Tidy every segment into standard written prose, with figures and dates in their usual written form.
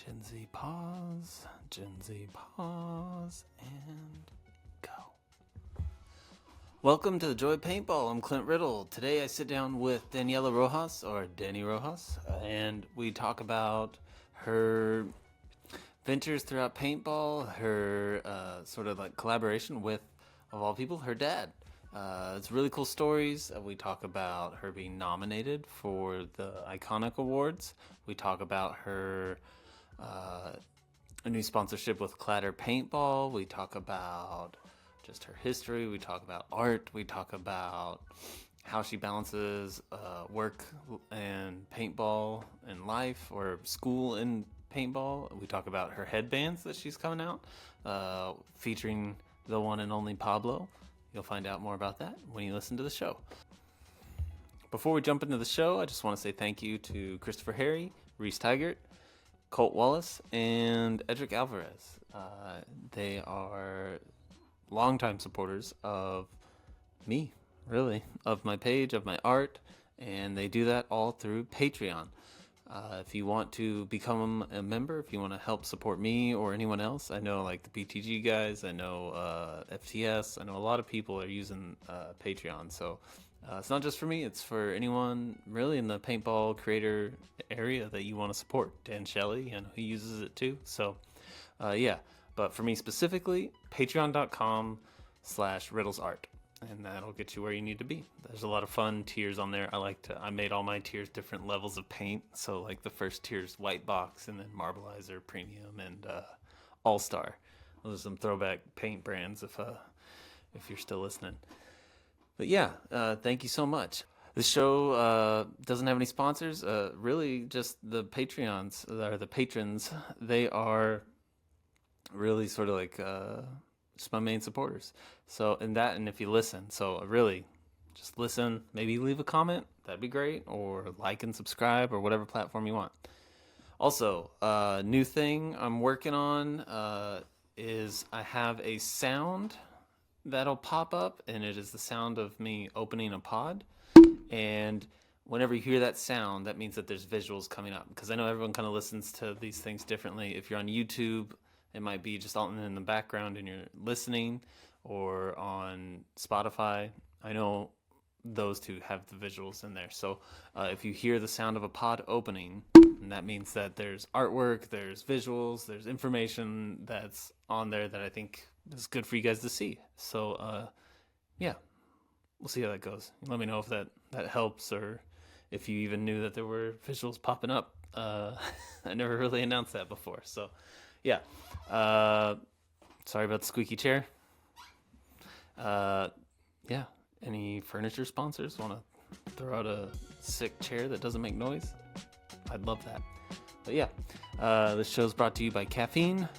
Gen Z pause, and go. Welcome to the Joy of Paintball. I'm Clint Riddle. Today I sit down with Daniela Rojas, or Danny Rojas, and we talk about her ventures throughout paintball, her sort of like collaboration with, of all people, her dad. It's really cool stories. We talk about her being nominated for the Iconic Awards. We talk about her a new sponsorship with Clatter Paintball. We talk about just her history. We talk about art. We talk about how she balances work and paintball and life, or school and paintball. We talk about her headbands that she's coming out, featuring the one and only Pablo. You'll find out more about that when you listen to the show. Before we jump into the show, I just want to say thank you to Christopher Harry, Reese Tigert, Colt Wallace, and Edric Alvarez. They are longtime supporters of me, really, of my page, of my art, and they do that all through Patreon. If you want to become a member, if you want to help support me or anyone else, I know like the BTG guys, I know FTS, I know a lot of people are using Patreon, so it's not just for me, it's for anyone really in the paintball creator area that you want to support. Dan Shelley, and he uses it too, so yeah. But for me specifically, patreon.com/riddlesart. And that'll get you where you need to be. There's a lot of fun tiers on there. I made all my tiers different levels of paint. So like the first tier is white box, and then Marbleizer, Premium, and All-Star. Those are some throwback paint brands if you're still listening. But yeah, thank you so much. The show doesn't have any sponsors. Really just the Patreons, or the patrons. They are really sort of like just my main supporters. So and if you listen, so really just listen, maybe leave a comment, that'd be great, or like and subscribe, or whatever platform you want. Also, new thing I'm working on is I have a sound that'll pop up, and it is the sound of me opening a pod. And whenever you hear that sound, that means that there's visuals coming up, because I know everyone kind of listens to these things differently. If you're on YouTube, it might be just all in the background and you're listening, or on Spotify. I know those two have the visuals in there. So if you hear the sound of a pod opening, and that means that there's artwork, there's visuals, there's information that's on there that I think is good for you guys to see. So yeah, we'll see how that goes. Let me know if that helps, or if you even knew that there were visuals popping up. I never really announced that before. So yeah. Sorry about the squeaky chair. Yeah. Any furniture sponsors want to throw out a sick chair that doesn't make noise? I'd love that. But yeah, this show's brought to you by caffeine,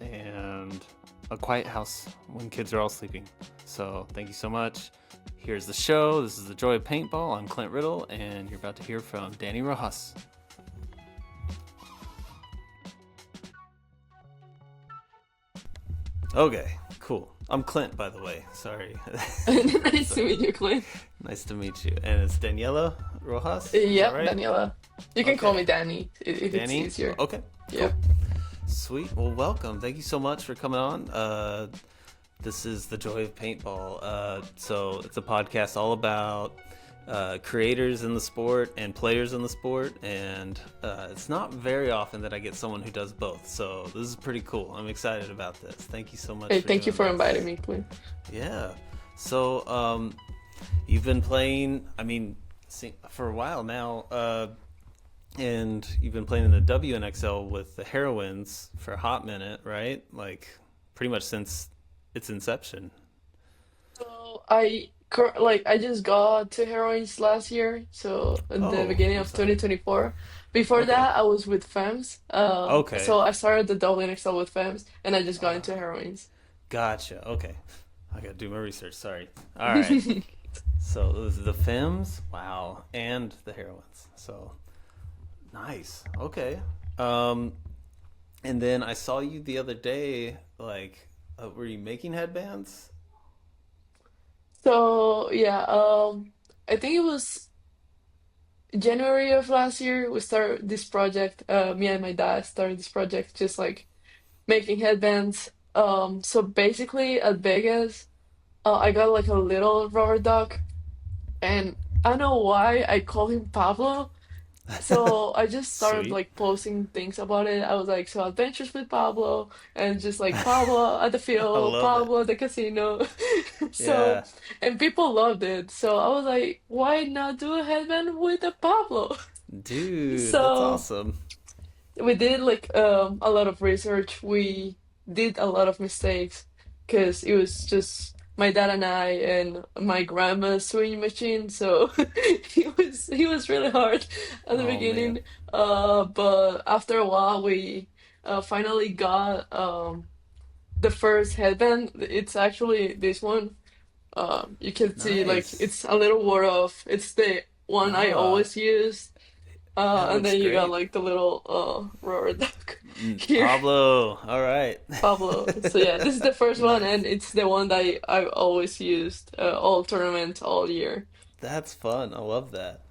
and a quiet house when kids are all sleeping. So thank you so much. Here's the show. This is the Joy of Paintball. I'm Clint Riddle, and you're about to hear from Danny Rojas. Okay, cool. I'm Clint, by the way. Sorry. Nice to meet you, Clint. Nice to meet you. And it's Daniela Rojas? Is that Yep, right? Daniela. You can call me Danny if it's Danny? easier. Okay, cool. Yep. Sweet. Well, welcome. Thank you so much for coming on. This is the Joy of Paintball. So it's a podcast all about creators in the sport and players in the sport, and it's not very often that I get someone who does both, so this is pretty cool. I'm excited about this. Thank you so much. Hey, for thank you doing for this. inviting me, Clint. Yeah. So you've been playing, for a while now, and you've been playing in the WNXL with the Heroines for a hot minute, right? Like pretty much since its inception. So I just got to Heroines last year, so at the Oh, beginning I'm of sorry. 2024. Before Okay. that, I was with FEMS. Okay. So I started the WNXL with FEMS, and I just got Uh, into Heroines. Gotcha. Okay. I gotta do my research. Sorry. All right. So it was the Femmes, wow, and the Heroines. So nice. Okay. Um, and then I saw you the other day. Like, were you making headbands? So yeah, I think January of last year, we started this project. Me and my dad started this project, just like making headbands. So basically at Vegas, I got like a little rubber duck, and I don't know why I call him Pablo. So I just started Sweet. like posting things about it. I was like, so adventures with Pablo, and just like Pablo at the I field, love it. Pablo at the casino. So, Yeah. and people loved it. So I was like, why not do a headband with a Pablo? Dude, that's So awesome. we did like a lot of research. We did a lot of mistakes because it was just my dad and I and my grandma's sewing machine. So it was really hard at the Oh man. beginning. But after a while, we finally got the first headband. It's actually this one. You can see like Nice. it's a little wore off. It's the one I Ah, always use. that And looks then you got great. like the little rubber duck here, Pablo. All right. Pablo. So yeah, this is the first one, Nice. and it's the one that I've always used all tournaments all year. That's fun. I love that.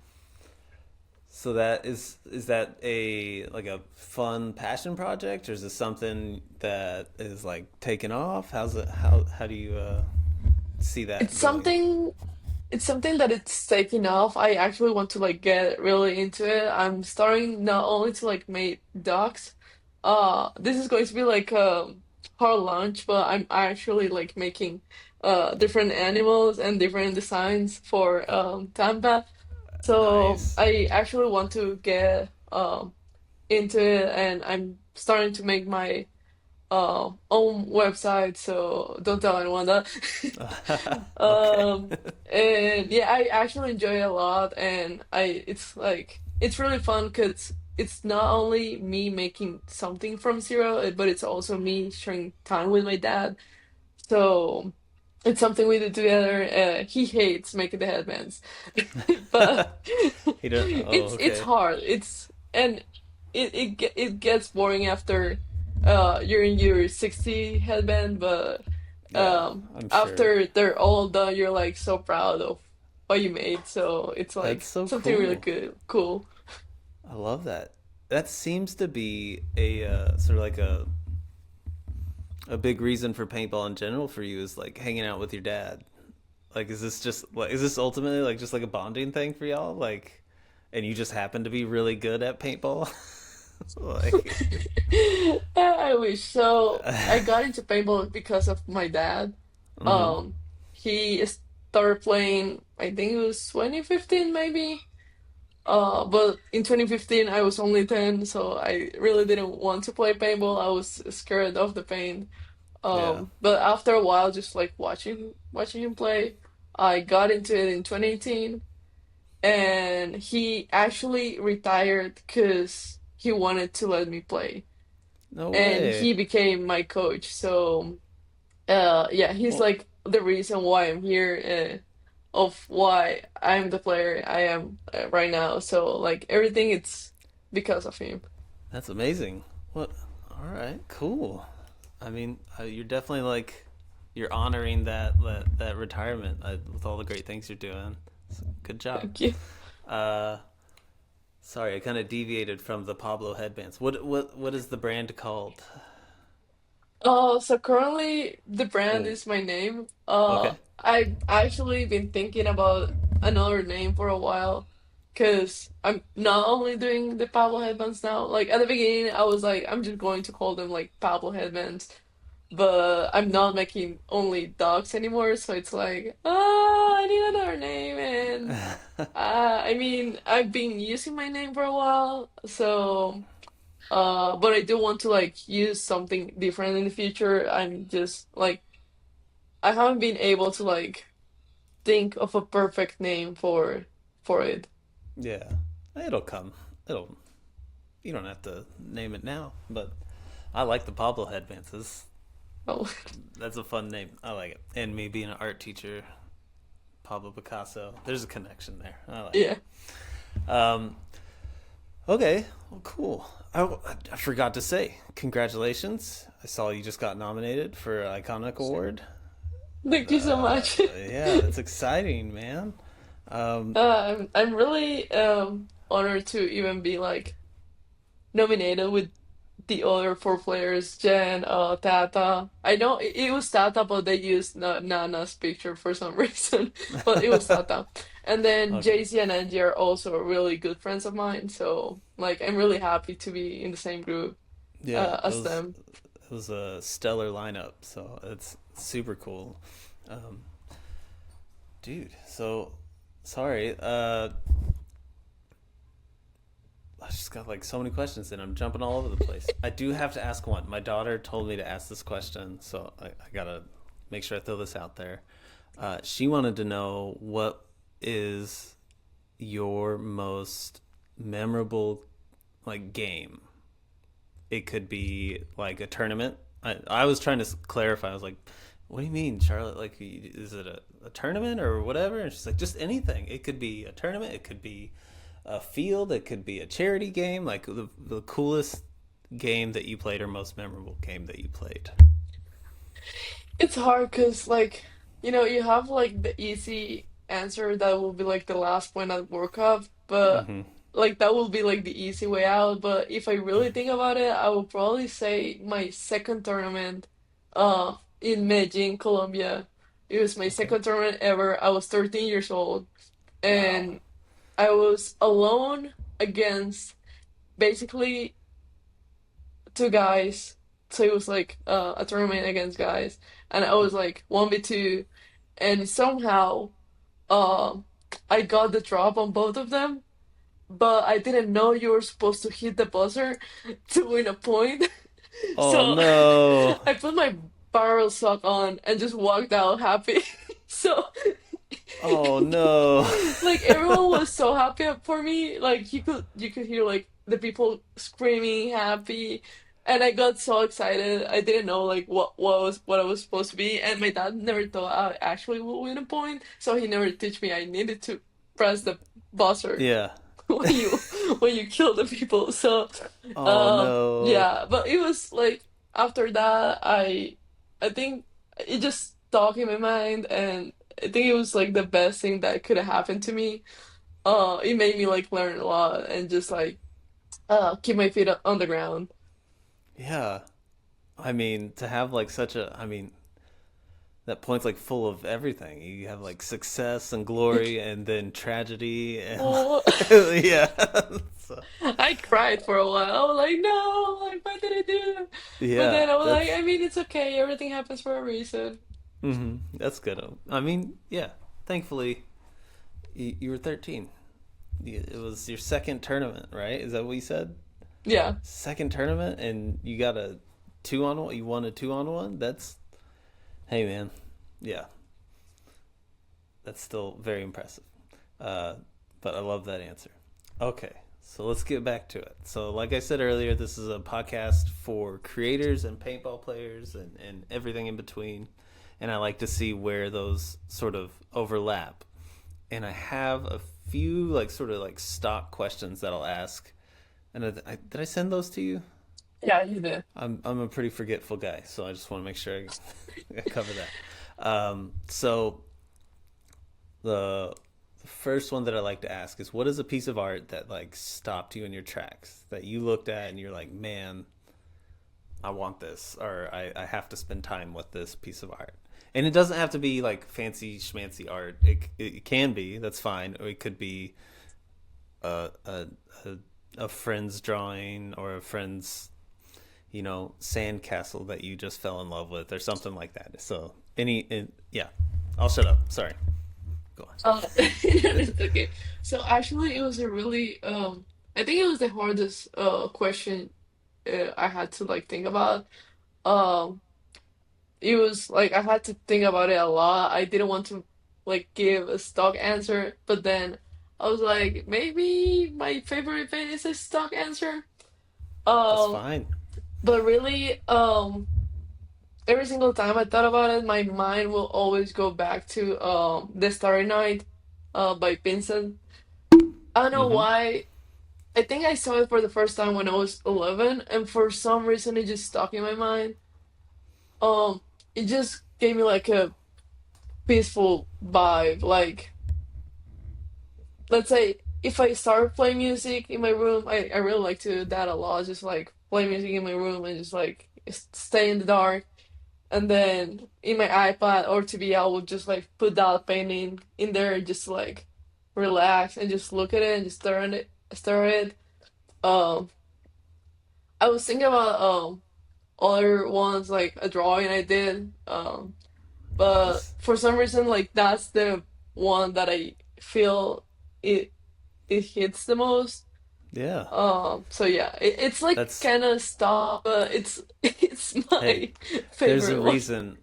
So that is that a like a fun passion project, or is this something that is like taking off? How's it? How do you see It's that going? something It's something that it's taking off. I actually want to like get really into it. I'm starting not only to like make docs. This is going to be like hard launch, but I'm actually like making different animals and different designs for Tampa. So Nice. I actually want to get into it, and I'm starting to make my own website, so don't tell anyone that. Okay. Um, and yeah, I actually enjoy it a lot, and it's like it's really fun because it's not only me making something from zero, but it's also me sharing time with my dad. So it's something we do together. He hates making the headbands, but He don't. Oh, it's okay. hard. It gets boring after you're in your 60 headband, but Yeah, I'm sure. after they're all done, you're like so proud of what you made. So it's That's like so something really cool. good, cool. I love that. That seems to be a sort of like a big reason for paintball in general for you is like hanging out with your dad. Like, is this just like is this ultimately like just like a bonding thing for y'all? Like, and you just happen to be really good at paintball? Like, I wish. So I got into paintball because of my dad. mm-hmm. Um, he started playing, I think it was 2015 maybe. But in 2015 I was only 10, so I really didn't want to play paintball. I was scared of the pain. Yeah. But after a while, just like watching him play, I got into it in 2018, and he actually retired because he wanted to let me play, No and way. he became my coach. So, yeah, he's Well, like the reason why I'm here, of why I'm the player I am right now. So, like everything, it's because of him. that's amazing. What? All right. Cool. I mean, you're definitely like you're honoring that retirement with all the great things you're doing. So, good job. Thank you. Uh, Sorry, I kind of deviated from the Pablo headbands. What is the brand called? Oh, so currently the brand Oh, is my name. okay. I've actually been thinking about another name for a while because I'm not only doing the Pablo headbands now. Like at the beginning, I was like, I'm just going to call them like Pablo headbands, but I'm not making only dogs anymore. So it's like, I need another name. And I mean, I've been using my name for a while, so. But I do want to like use something different in the future. I'm just like I haven't been able to like think of a perfect name for it. Yeah, it'll come. It'll. You don't have to name it now, but I like the Pablo headbands. Oh, That's a fun name. I like it. And me being an art teacher, Pablo Picasso. There's a connection there. I like yeah. it. Um, okay, well, cool. I forgot to say, congratulations. I saw you just got nominated for Iconic Award. Thank you so much. Yeah, that's exciting, man. Um, I'm really honored to even be like nominated with the other four players, Jen, Tata. I know it was Tata, but they used Nana's picture for some reason, but it was Tata. And then okay. JC and Angie are also really good friends of mine, so like I'm really happy to be in the same group Yeah, as them. it was a stellar lineup, so it's super cool. Um, dude, so sorry. I just got like so many questions and I'm jumping all over the place. I do have to ask one. My daughter told me to ask this question, so I gotta make sure I throw this out there. She wanted to know what is your most memorable like game. It could be like a tournament. I was trying to clarify. I was like, "What do you mean, Charlotte? Like, is it a tournament or whatever?" And she's like, "Just anything. It could be a tournament. It could be a field. It could be a charity game. Like the coolest game that you played or most memorable game that you played." It's hard because, like, you have like the easy answer that will be like the last point at World Cup, but Mm-hmm. like that will be like the easy way out. But if I really think about it, I will probably say my second tournament, in Medellin, Colombia. It was my Okay. second tournament ever. I was 13 years old, Wow. and I was alone against basically two guys. So it was like a tournament against guys, and I was like 1v2, and somehow uh, I got the drop on both of them, but I didn't know you were supposed to hit the buzzer to win a point. Oh So no. I put my barrel sock on and just walked out happy. So Oh no. like everyone was so happy for me. Like you could hear like the people screaming happy. And I got so excited. I didn't know like what I was supposed to be. And my dad never thought I actually would win a point. So he never teach me I needed to press the buzzer Yeah. when you when you kill the people. So Oh no. yeah, but it was like after that I think it just stuck in my mind, and I think it was like the best thing that could have happened to me. It made me like learn a lot and just like keep my feet on the ground. Yeah. I mean, to have like such a, I mean, that point's like full of everything. You have like success and glory and then tragedy and Oh, yeah. So, I cried for a while. I was like, no, like what did I do? But yeah, then I was like, that's I mean, it's okay. Everything happens for a reason. that's good. I mean, yeah. Thankfully, you were 13. It was your second tournament, right? Is that what you said? Yeah. Second tournament, and you got a 2-on-1. You won a 2-on-1. That's hey, man. Yeah, that's still very impressive. Uh, but I love that answer. Okay, so let's get back to it. So, like I said earlier, this is a podcast for creators and paintball players and everything in between. And I like to see where those sort of overlap. And I have a few like sort of like stock questions that I'll ask. And did I send those to you? Yeah, you did. I'm a pretty forgetful guy, so I just want to make sure I cover that. So the first one that I like to ask is, what is a piece of art that like stopped you in your tracks that you looked at and you're like, man, I want this, or I have to spend time with this piece of art. And it doesn't have to be like fancy schmancy art. It can be, that's fine, or it could be a a, a, a friend's drawing or a friend's sandcastle that you just fell in love with or something like that. So yeah, I'll shut up. Sorry. Go on. Okay. So actually, it was a really I think it was the hardest question I had to like think about. Um, it was like I had to think about it a lot. I didn't want to like give a stock answer, but then I was like, maybe my favorite event is a stock answer. That's Um, fine. but really, every single time I thought about it, my mind will always go back to The Starry Night, by Vincent. I don't know Mm-hmm. why. I think I saw it for the first time when I was 11, and for some reason it just stuck in my mind. It just gave me like a peaceful vibe. Like let's say if I start playing music in my room, I really like to do that a lot. Just like play music in my room and just like stay in the dark. And then in my iPad or TV, I would just like put that painting in there, just like relax and just look at it and just stare at it. Um, I was thinking about other ones like a drawing I did. But Nice. for some reason, like that's the one that I feel it it hits the most. Yeah. So yeah, it's like That's kind of stop, but it's it's hey, my favorite one.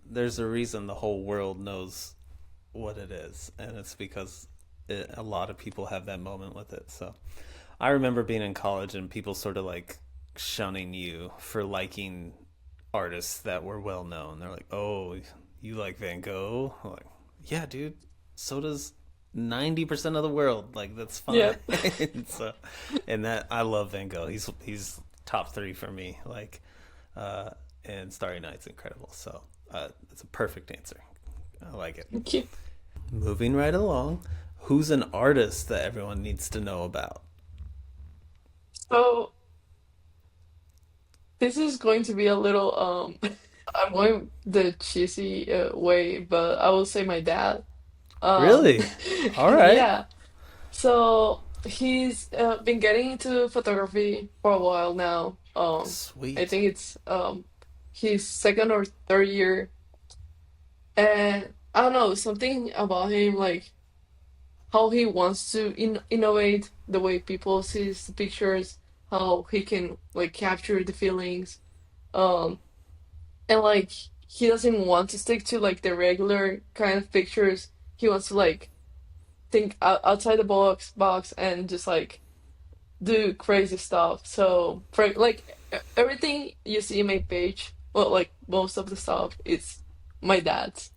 there's a reason the whole world knows what it is, and it's because a lot of people have that moment with it. So I remember being in college and people sort of like shunning you for liking artists that were well known. They're like, "Oh, you like Van Gogh?" I'm like, yeah, dude. So does 90% of the world. Like that's Yeah. fine. So, and that I love Van Gogh. He's top three for me. Like, uh, and Starry Night's incredible. So it's a perfect answer. I like it. Thank you. Moving right along. Who's an artist that everyone needs to know about? So this is going to be a little I'm going the cheesy way, but I will say my dad. Um, Really? All right. yeah. So he's been getting into photography for a while now. I Sweet. think it's his second or third year, and I don't know, something about him, like how he wants to innovate the way people sees the pictures, how he can like capture the feelings, um, and like he doesn't want to stick to like the regular kind of pictures. He wants to like think outside the box and just like do crazy stuff. So for like everything you see in my page, well, like most of the stuff, it's my dad's.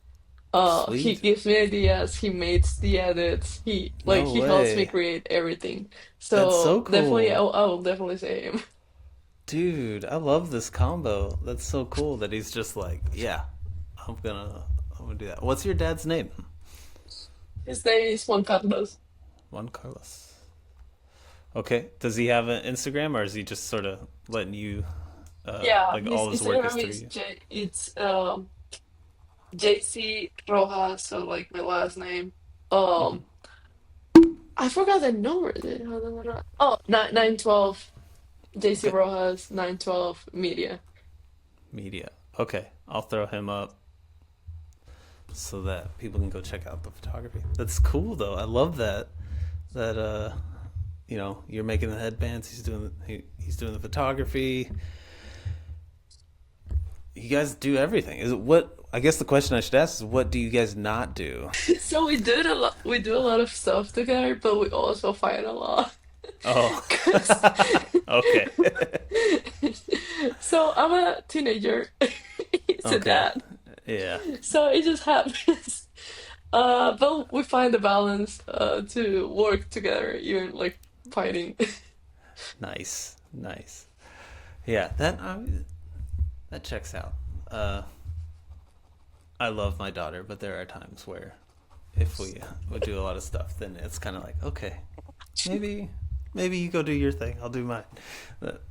He Sweet. gives me ideas, he makes the edits, No he helps me way. create everything. That's so So definitely, cool. I will definitely say him. Dude, I love this combo. That's so cool that he's just like, yeah, I'm gonna do that. What's your dad's name? His name is Juan Carlos. Juan Carlos. Okay. Does he have an Instagram or is he just sort of letting you Yeah, like his all his work is Instagram through is you? it's JC Rojas, so like my last name. Um, I forgot the number. Oh, 912 JC Okay. Rojas 912 Media. Media. Okay. I'll throw him up so that people can go check out the photography. That's cool though. I love that. That you're making the headbands. He's doing the photography. You guys do everything. Is it what? I guess the question I should ask is, what do you guys not do? So we did a lot. We do a lot of stuff together, but we also fight a lot. Oh, 'Cause okay, so I'm a teenager. He's a okay, dad. yeah, So it just happens. But we find the balance to work together, even like fighting. nice, nice. Yeah, that checks out. Uh, I love my daughter, but there are times where if we would do a lot of stuff, then it's kind of like, okay, maybe maybe you go do your thing, I'll do mine. But,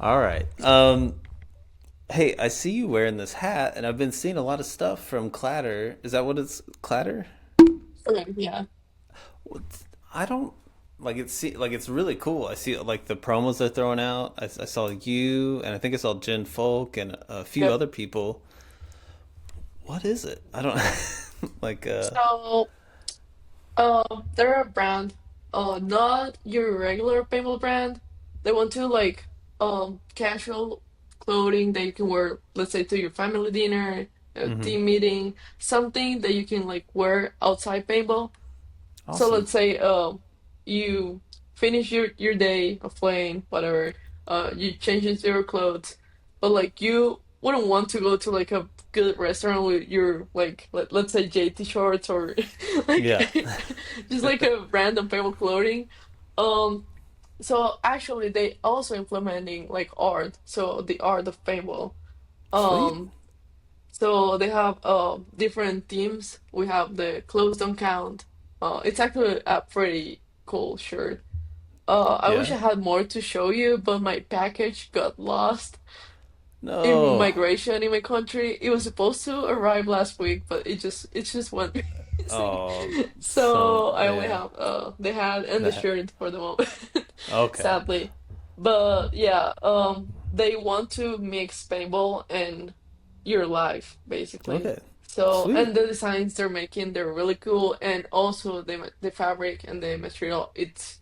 all right. Hey, I see you wearing this hat, and I've been seeing a lot of stuff from Clatter. Is that what it's Clatter? Okay, yeah. I don't like like it's really cool. I see like the promos they're throwing out. I saw you, and I think I saw Jen Folk and a few Yep. other people. What is it? I don't like. So, they're a brand, not your regular paintball brand. They want to like, casual clothing that you can wear, let's say, to your family dinner, a Hmm. team meeting, something that you can like wear outside paintball. So Awesome. let's say you finish your day of playing, whatever, you change into your clothes, but like you wouldn't want to go to like a good restaurant with your like let's say JT shorts or like Yeah. just like a random pair of clothing. Um so actually they also implementing like art, so the art of paintball. Sweet. Um so they have different themes. We have the clothes don't count. It's actually a pretty cool shirt. I wish Yeah. I had more to show you, but my package got lost in No. migration in my country. It was supposed to arrive last week, but it just went missing. Oh, So some I only yeah. have the hat and the That. shirt for the moment, Okay. sadly. But yeah, they want to mix paintball and your life basically. Okay. So Sweet. and the designs they're making, they're really cool, and also the fabric and the material, it's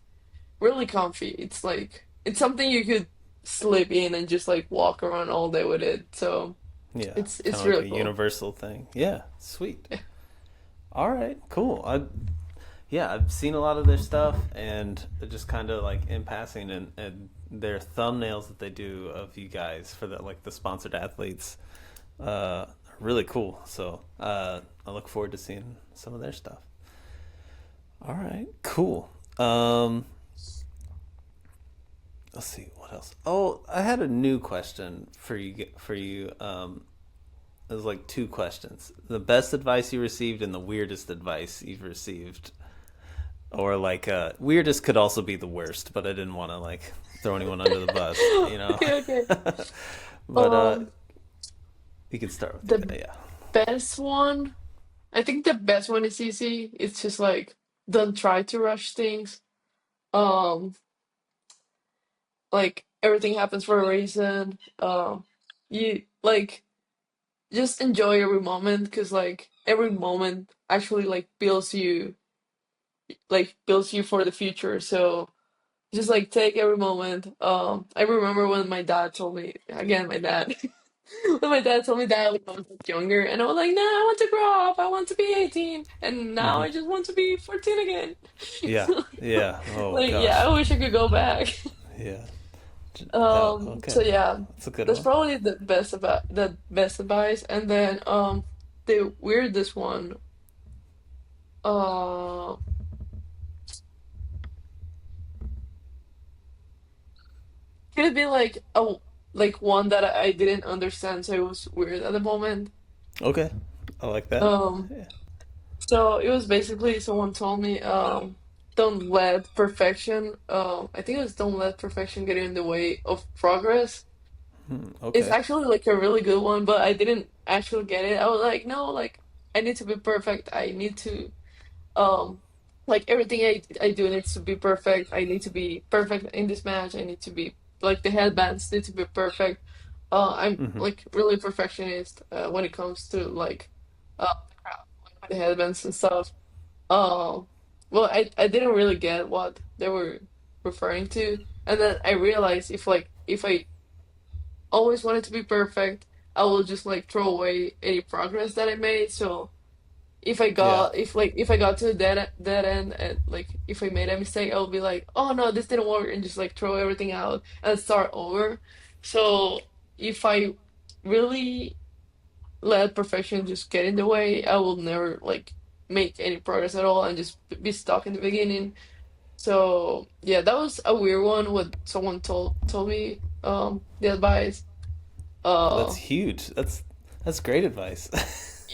really comfy. It's like it's something you could sleep in and just like walk around all day with it. So Yeah. Kind it's of like really a cool. universal thing. Yeah. Sweet. Yeah. All right. Cool. Yeah, I've seen a lot of their stuff, and just kind of like in passing, and their thumbnails that they do of you guys for the like the sponsored athletes, really cool. So I look forward to seeing some of their stuff. All right, cool. Um, let's see what else. Oh, I had a new question for you. For you, it was like two questions: the best advice you received and the weirdest advice you've received. Or like weirdest could also be the worst, but I didn't want to like throw anyone under the bus, you know. Okay, okay. But Um, you can start with the yeah. best one, I think the best one is easy. It's just like don't try to rush things. Um, like everything happens for a reason. You like just enjoy every moment because like every moment actually like builds you for the future. So just like take every moment. I remember when my dad told me again, my dad when my dad told me that when I was like, younger, and I was like, nah, I want to grow up. I want to be 18, and now Hmm. I just want to be 14 again. Yeah, yeah. Oh Like, yeah, gosh, I wish I could go back. yeah. That So okay. yeah, That's a good that's one. probably the best advice. And then the weirdest one, uh, could it be like one that I didn't understand, so it was weird at the moment. Okay, I like that. Um, Yeah. so it was basically someone told me, don't let perfection, I think it was don't let perfection get in the way of progress. Hmm, It's okay. actually like a really good one, but I didn't actually get it. I was like, no, like I need to be perfect. I need to um like everything I do needs to be perfect. I need to be perfect in this match. I need to be like the headbands need to be perfect. I'm Hmm. like really perfectionist when it comes to like the crowd, like the headbands and stuff. Uh, well, I didn't really get what they were referring to, and then I realized if I always wanted to be perfect, I will just like throw away any progress that I made. So Yeah. if I got to that end and like if I made a mistake, I would be like, oh no, this didn't work, and just like throw everything out and start over. So if I really let perfection just get in the way, I will never like make any progress at all and just be stuck in the beginning. So yeah, that was a weird one. What someone told me the advice. That's Uh, huge. That's great advice.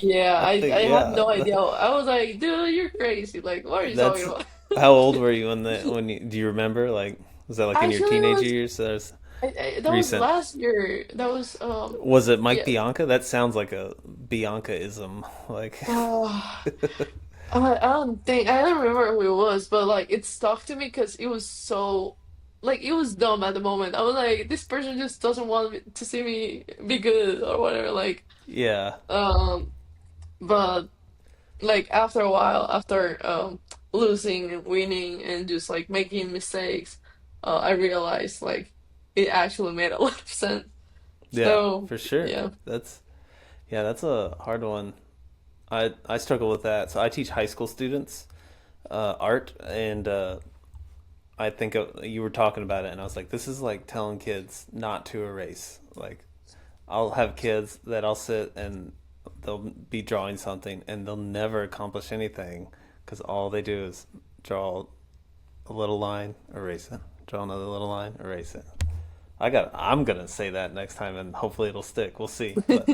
yeah, I think I had yeah. no idea. I was like, dude, you're crazy. Like, what are you talking That's about? how old were you when you do you remember like was that like in your Actually, it teenage was years? So that's that was recent. last year. That was Was it Mike yeah. Bianca? That sounds like a Bianca-ism. Like, Uh, I don't think I don't remember who it was, but like it stuck to me because it was so like it was dumb at the moment. I was like, this person just doesn't want me to see me be good or whatever. Like, yeah, um, but like after a while, after losing and winning and just like making mistakes, I realized like it actually made a lot of sense. yeah, So for sure. yeah. That's yeah, that's a hard one. I struggle with that. So I teach high school students art, and I think you were talking about it, and I was like, this is like telling kids not to erase. Like, I'll have kids that I'll sit and they'll be drawing something, and they'll never accomplish anything because all they do is draw a little line, erase it. Draw another little line, erase it. I'm gonna say that next time, and hopefully it'll stick. We'll see. But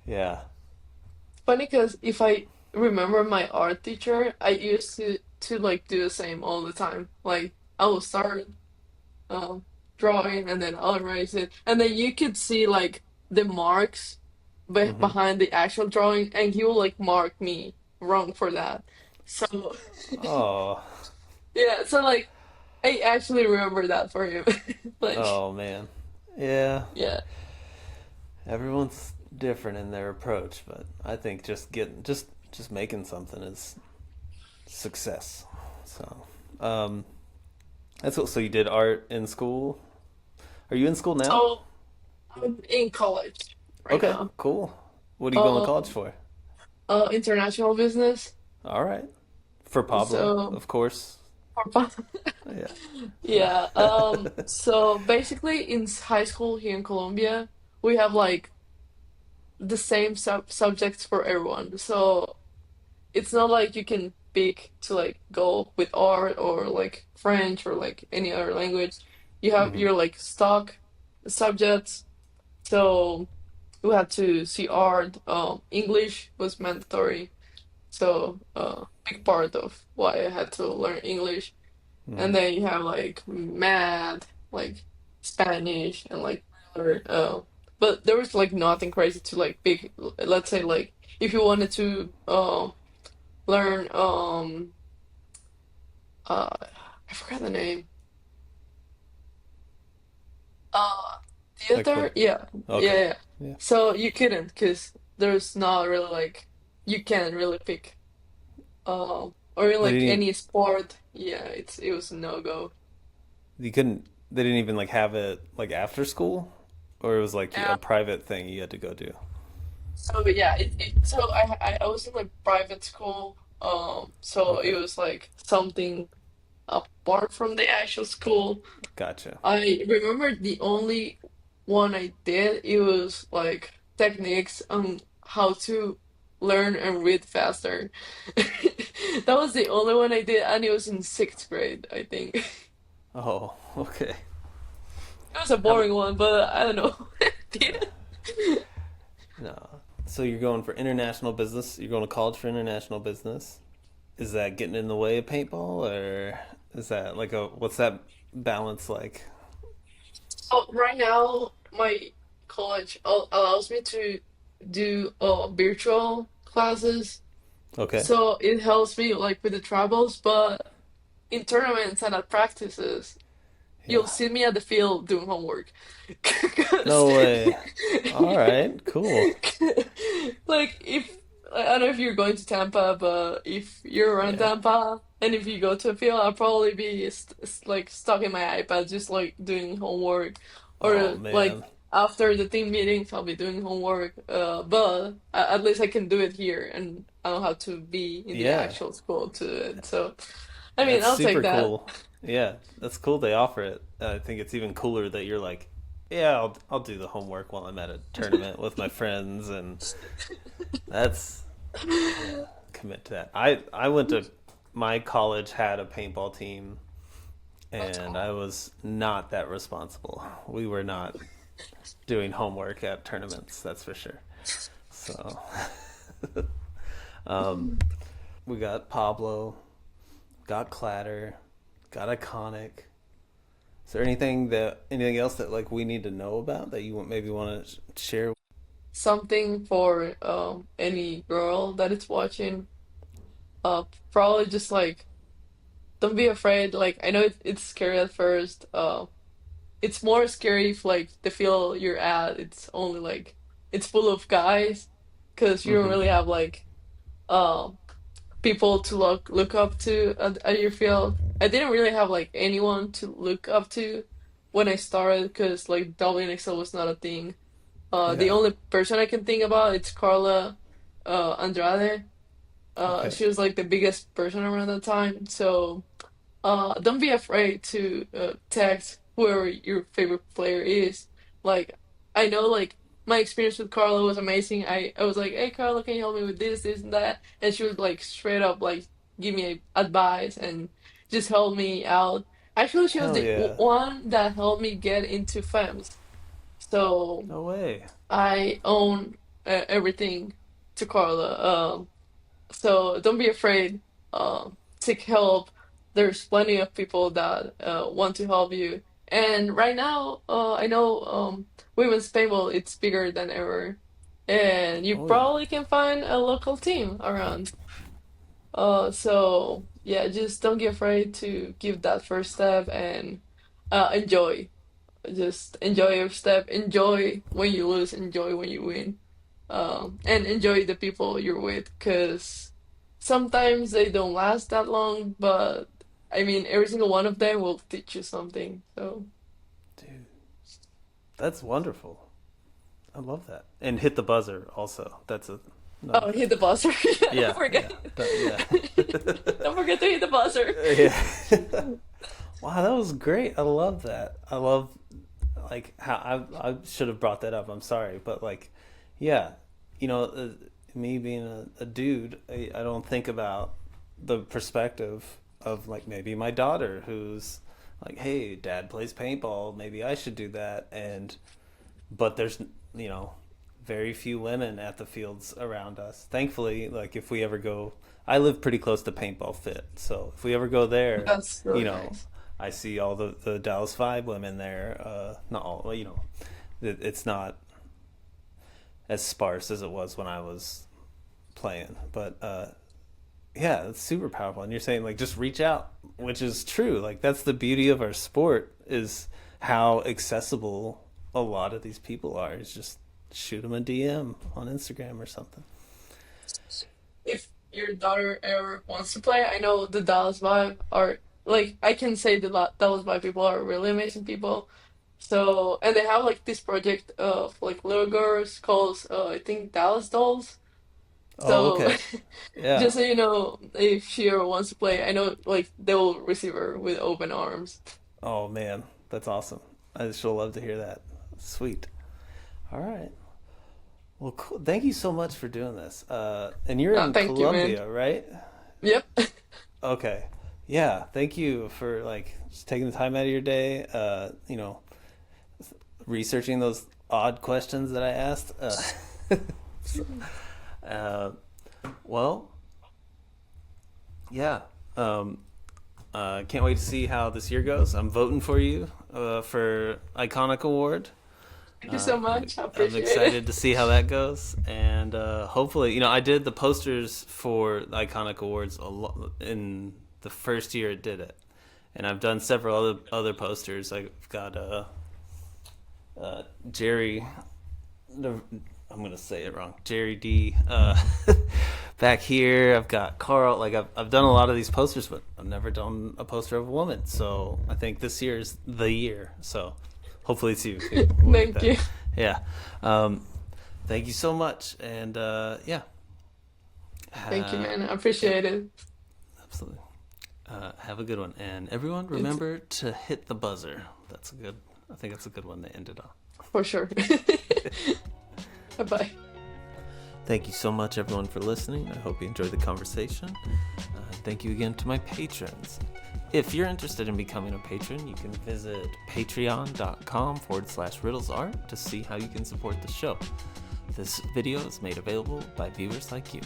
yeah. Funny because if I remember my art teacher, I used to like do the same all the time. Like I will start um drawing and then I'll erase it, and then you could see like the marks Mm-hmm. behind the actual drawing, and he will like mark me wrong for that. So Oh, yeah, so like I actually remember that for him. Like oh man. Yeah, yeah. everyone's different in their approach, but I think just making something is success. So, um, that's what. So you did art in school. Are you in school now? So I'm in college right Okay, now. cool. What are you going to college Um for? international business. All right. For Pablo, So of course. Yeah. yeah. So basically in high school here in Colombia, we have like the same subjects for everyone. So it's not like you can pick to like go with art or like French or like any other language. You have Mm-hmm. your like stock subjects. So we had to see art. English was mandatory. So big part of why I had to learn English. Mm-hmm. And then you have like math, like Spanish, and like other. But there was like nothing crazy to like pick. Let's say like if you wanted to learn uh I forgot the name. Uh Like what? theater? Yeah. Yeah, Okay. yeah. Yeah. So you couldn't because there's not really like you can't really pick or in They like didn't. any sport. Yeah, it was a no go. You couldn't. They didn't even like have it like after school, or it was like a Yeah. private thing you had to go do. So yeah, so I was in like private school. So it Okay. was like something apart from the actual school. Gotcha. I remember the only one I did, it was like techniques on how to learn and read faster. That was the only one I did, and it was in sixth grade, I think. Oh, okay. It was a How about boring one, but I don't know. no? So you're going for international business. You're going to college for international business. Is that getting in the way of paintball, or is that like a what's that balance like? Oh, right now, my college allows me to do virtual classes, Okay. so it helps me like with the travels. But in tournaments and at practices, you'll Yeah. see me at the field doing homework. 'Cause No way. All right. Cool. like if I don't know if you're going to Tampa, but if you're around Yeah. Tampa and if you go to a field, I'll probably be like stuck in my iPad just like doing homework, Oh or like man. after the team meetings, I'll be doing homework. But at least I can do it here, and I don't have to be in the Yeah. actual school to do it. So I mean, That's I'll take super that. cool. Yeah, that's cool they offer it. I think it's even cooler that you're like, yeah, I'll do the homework while I'm at a tournament with my friends, and that's yeah, commit to that. I went to my college had a paintball team, That's and I cool. was not that responsible. We were not doing homework at tournaments, that's for sure. So, um, we got Pablo, got Clatter, got Iconic. Is there anything else that like we need to know about that you maybe want to share? Something for any girl that is watching. Probably just like don't be afraid. Like I know it's scary at first. It's more scary if like the field you're at it's only like it's full of guys, because you don't Mm-hmm. really have like um people to look up to at your field. I didn't really have like anyone to look up to when I started, because like WNXL was not a thing. The Yeah. only person I can think about it's Carla Andrade. Okay. She was like the biggest person around that time. So don't be afraid to text whoever your favorite player is. Like, I know, like, my experience with Carla was amazing. I was like, hey, Carla, can you help me with this, and that? And she would, like, straight up, like, give me advice and just help me out. Actually, she was Hell the yeah. one that helped me get into FEMS. So No way. I own everything to Carla. So don't be afraid seek help, there's plenty of people that want to help you. And right now, I know women's paintball it's bigger than ever, and you Oh yeah. probably can find a local team around. So yeah, just don't be afraid to give that first step and enjoy. Just enjoy your step. Enjoy when you lose. Enjoy when you win. And enjoy the people you're with, because sometimes they don't last that long, but I mean, every single one of them will teach you something. So, Dude, that's wonderful. I love that. And hit the buzzer also. That's another oh, thing. hit the buzzer. Don't Yeah, yeah, forget. yeah. Don't forget to hit the buzzer. Yeah. Wow, that was great. I love that. I love like how I should have brought that up. I'm sorry, but like, yeah, you know, me being a dude, I don't think about the perspective of like maybe my daughter who's like, hey, dad plays paintball, maybe I should do that. And but there's, you know, very few women at the fields around us. Thankfully, like if we ever go, I live pretty close to Paintball Fit, so if we ever go there, That's you really know, nice. I see all the Dallas Five women there. Not all, well, you know, it's not as sparse as it was when I was playing, but yeah, it's super powerful. And you're saying like just reach out, which is true. Like that's the beauty of our sport is how accessible a lot of these people are. It's just shoot them a DM on Instagram or something. If your daughter ever wants to play, I know the Dallas Vibe are like I can say the Dallas Vibe people are really amazing people. So and they have like this project of like little girls called I think Dallas Dolls. Oh, So okay. Yeah. just so you know, if she ever wants to play, I know like they will receive her with open arms. Oh man, that's awesome. I just love to hear that. Sweet. All right. Well, cool. Thank you so much for doing this. And you're in Thank you, man. Colombia, right? Yep. Okay. Yeah. Thank you for like just taking the time out of your day. You know, researching those odd questions that I asked. So, uh, well, yeah. Can't wait to see how this year goes. I'm voting for you for Iconic Award. Thank you so I'm, much. I I'm appreciate it. excited to see how that goes, and hopefully, you know, I did the posters for the Iconic Awards in the first year it did it, and I've done several other posters. I've got Jerry. I'm gonna say it wrong. Jerry D. Back here, I've got Carl. Like I've done a lot of these posters, but I've never done a poster of a woman. So I think this year is the year. So hopefully it's you too. We'll get Thank that. you. Yeah. Um, thank you so much, and yeah, Thank you, uh, man. I yeah, appreciate it. absolutely. Have a good one, and everyone It's remember to hit the buzzer. That's a good. I think that's a good one to end it on. for sure. Bye bye. Thank you so much, everyone, for listening. I hope you enjoyed the conversation. Thank you again to my patrons. If you're interested in becoming a patron, you can visit patreon.com/riddlesart to see how you can support the show. This video is made available by viewers like you.